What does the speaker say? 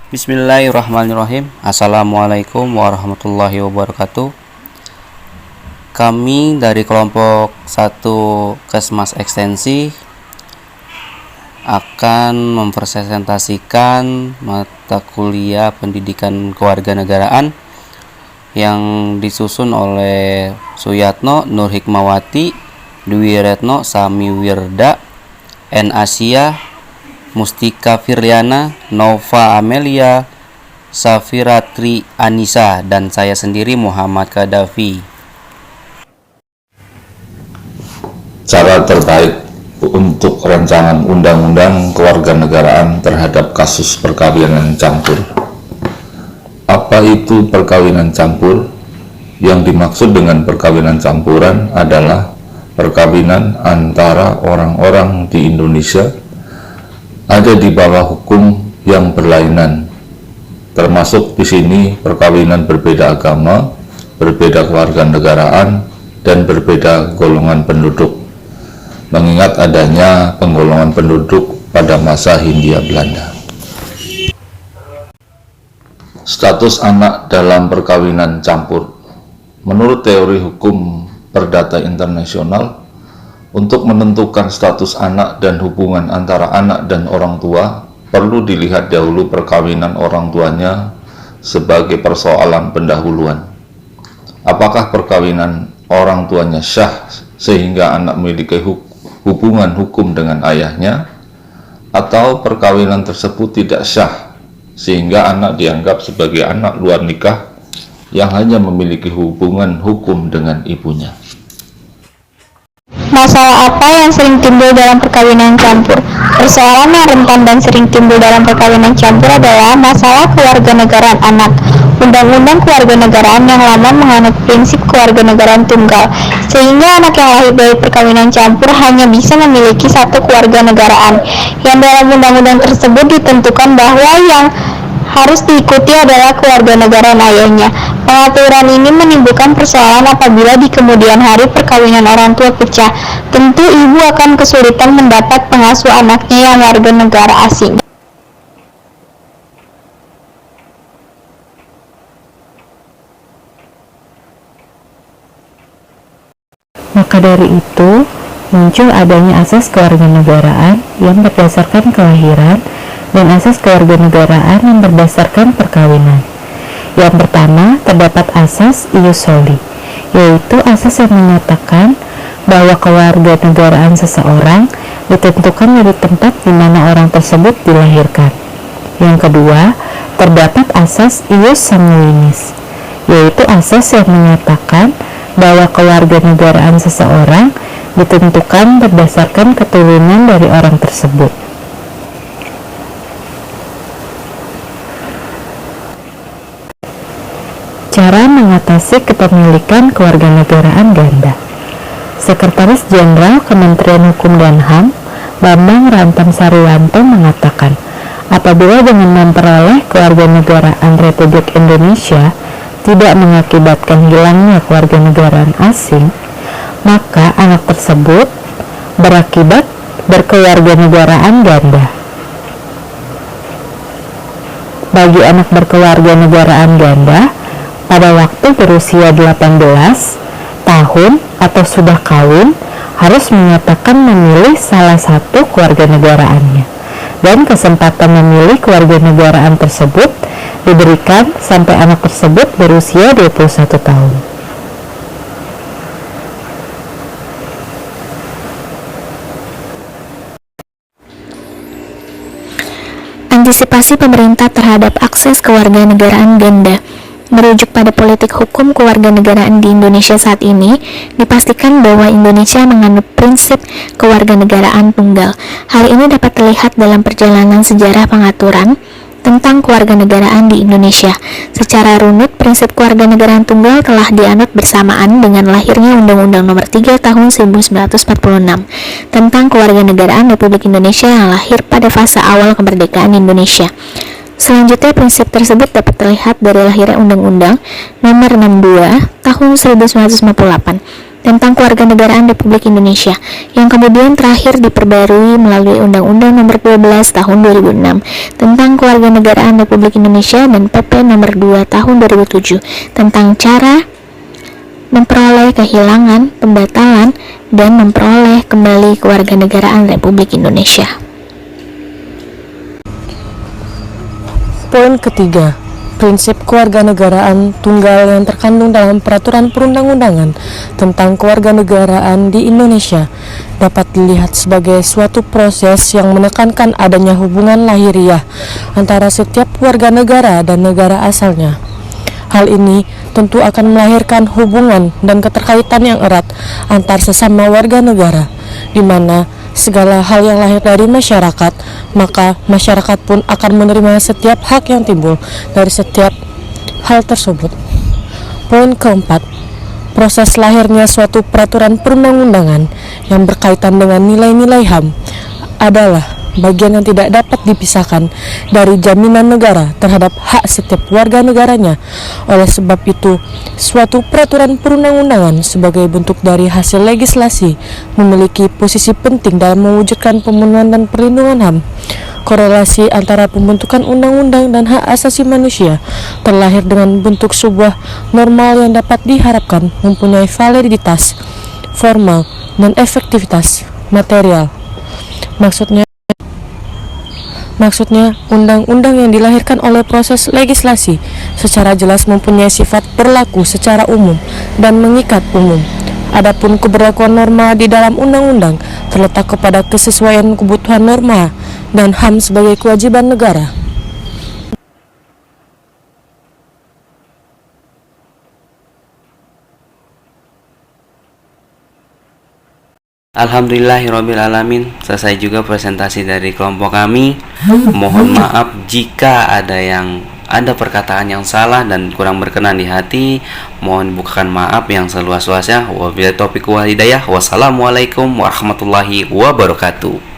Bismillahirrahmanirrahim. Assalamualaikum warahmatullahi wabarakatuh. Kami dari kelompok 1 Kesmas Ekstensi akan mempresentasikan mata kuliah pendidikan kewarganegaraan yang disusun oleh Suyatno Nur Hikmawati, Dwi Retno Sami Wirda, N Asia, Mustika Firliana, Nova Amelia, Safiratri Anissa, dan saya sendiri Muhammad Kadafi. Cara terbaik untuk rancangan undang-undang kewarganegaraan terhadap kasus perkawinan campur. Apa itu perkawinan campur? Yang dimaksud dengan perkawinan campuran adalah perkawinan antara orang-orang di Indonesia ada di bawah hukum yang berlainan, termasuk di sini perkawinan berbeda agama, berbeda kewarganegaraan, dan berbeda golongan penduduk, mengingat adanya penggolongan penduduk pada masa Hindia Belanda. Status anak dalam perkawinan campur. Menurut teori hukum perdata internasional, untuk menentukan status anak dan hubungan antara anak dan orang tua, perlu dilihat dahulu perkawinan orang tuanya sebagai persoalan pendahuluan. Apakah perkawinan orang tuanya syah sehingga anak memiliki hubungan hukum dengan ayahnya, atau perkawinan tersebut tidak syah sehingga anak dianggap sebagai anak luar nikah yang hanya memiliki hubungan hukum dengan ibunya. Masalah apa yang sering timbul dalam perkawinan campur? Persoalan yang rentan dan sering timbul dalam perkawinan campur adalah masalah kewarganegaraan anak. Undang-undang kewarganegaraan yang lama menganut prinsip kewarganegaraan tunggal, sehingga anak yang lahir dari perkawinan campur hanya bisa memiliki satu kewarganegaraan. Yang dalam undang-undang tersebut ditentukan bahwa yang harus diikuti adalah kewarganegaraan ayahnya. Pengaturan ini menimbulkan persoalan apabila di kemudian hari perkawinan orang tua pecah. Tentu ibu akan kesulitan mendapat pengasuh anaknya yang warga negara asing. Maka dari itu, muncul adanya asas kewarganegaraan yang berdasarkan kelahiran dan asas kewarganegaraan yang berdasarkan perkawinan. Yang pertama, terdapat asas ius soli, yaitu asas yang menyatakan bahwa kewarganegaraan seseorang ditentukan dari tempat di mana orang tersebut dilahirkan. Yang kedua, terdapat asas ius sanguinis, yaitu asas yang menyatakan bahwa kewarganegaraan seseorang ditentukan berdasarkan keturunan dari orang tersebut. Cara mengatasi kepemilikan kewarganegaraan ganda. Sekretaris Jenderal Kementerian Hukum dan HAM, Bambang Rantam Sariwanto mengatakan, apabila dengan memperoleh kewarganegaraan Republik Indonesia tidak mengakibatkan hilangnya kewarganegaraan asing, maka anak tersebut berakibat berkewarganegaraan ganda. Bagi anak berkewarganegaraan ganda, pada waktu berusia 18 tahun atau sudah kawin, harus menyatakan memilih salah satu kewarganegaraannya, dan kesempatan memilih kewarganegaraan tersebut diberikan sampai anak tersebut berusia 21 tahun. Antisipasi pemerintah terhadap akses kewarganegaraan ganda. Merujuk pada politik hukum kewarganegaraan di Indonesia saat ini, dipastikan bahwa Indonesia menganut prinsip kewarganegaraan tunggal. Hal ini dapat terlihat dalam perjalanan sejarah pengaturan tentang kewarganegaraan di Indonesia. Secara runut, prinsip kewarganegaraan tunggal telah dianut bersamaan dengan lahirnya Undang-Undang Nomor 3 Tahun 1946 tentang Kewarganegaraan Republik Indonesia yang lahir pada fase awal kemerdekaan Indonesia. Selanjutnya, prinsip tersebut dapat terlihat dari lahirnya Undang-Undang Nomor 62 Tahun 1958 tentang Kewarganegaraan Republik Indonesia yang kemudian terakhir diperbarui melalui Undang-Undang Nomor 12 Tahun 2006 tentang Kewarganegaraan Republik Indonesia dan PP Nomor 2 Tahun 2007 tentang cara memperoleh kehilangan, pembatalan, dan memperoleh kembali kewarganegaraan Republik Indonesia. Poin ketiga, prinsip kewarganegaraan tunggal yang terkandung dalam peraturan perundang-undangan tentang kewarganegaraan di Indonesia dapat dilihat sebagai suatu proses yang menekankan adanya hubungan lahiriah antara setiap warga negara dan negara asalnya. Hal ini tentu akan melahirkan hubungan dan keterkaitan yang erat antar sesama warga negara, di mana segala hal yang lahir dari masyarakat, maka masyarakat pun akan menerima setiap hak yang timbul dari setiap hal tersebut. Poin keempat, proses lahirnya suatu peraturan perundang-undangan yang berkaitan dengan nilai-nilai HAM adalah bagian yang tidak dapat dipisahkan dari jaminan negara terhadap hak setiap warga negaranya. Oleh sebab itu, suatu peraturan perundang-undangan sebagai bentuk dari hasil legislasi memiliki posisi penting dalam mewujudkan pemenuhan dan perlindungan HAM. Korelasi antara pembentukan undang-undang dan hak asasi manusia terlahir dengan bentuk sebuah normal yang dapat diharapkan mempunyai validitas formal dan efektivitas material. Maksudnya, undang-undang yang dilahirkan oleh proses legislasi secara jelas mempunyai sifat berlaku secara umum dan mengikat umum. Adapun keberlakuan norma di dalam undang-undang terletak kepada kesesuaian kebutuhan norma dan HAM sebagai kewajiban negara. Alhamdulillahirrabbilalamin. Selesai juga presentasi dari kelompok kami. Mohon maaf jika ada perkataan yang salah dan kurang berkenan di hati. Mohon bukakan maaf yang seluas-luasnya. Wabillahi taufiq wal hidayah. Wassalamualaikum warahmatullahi wabarakatuh.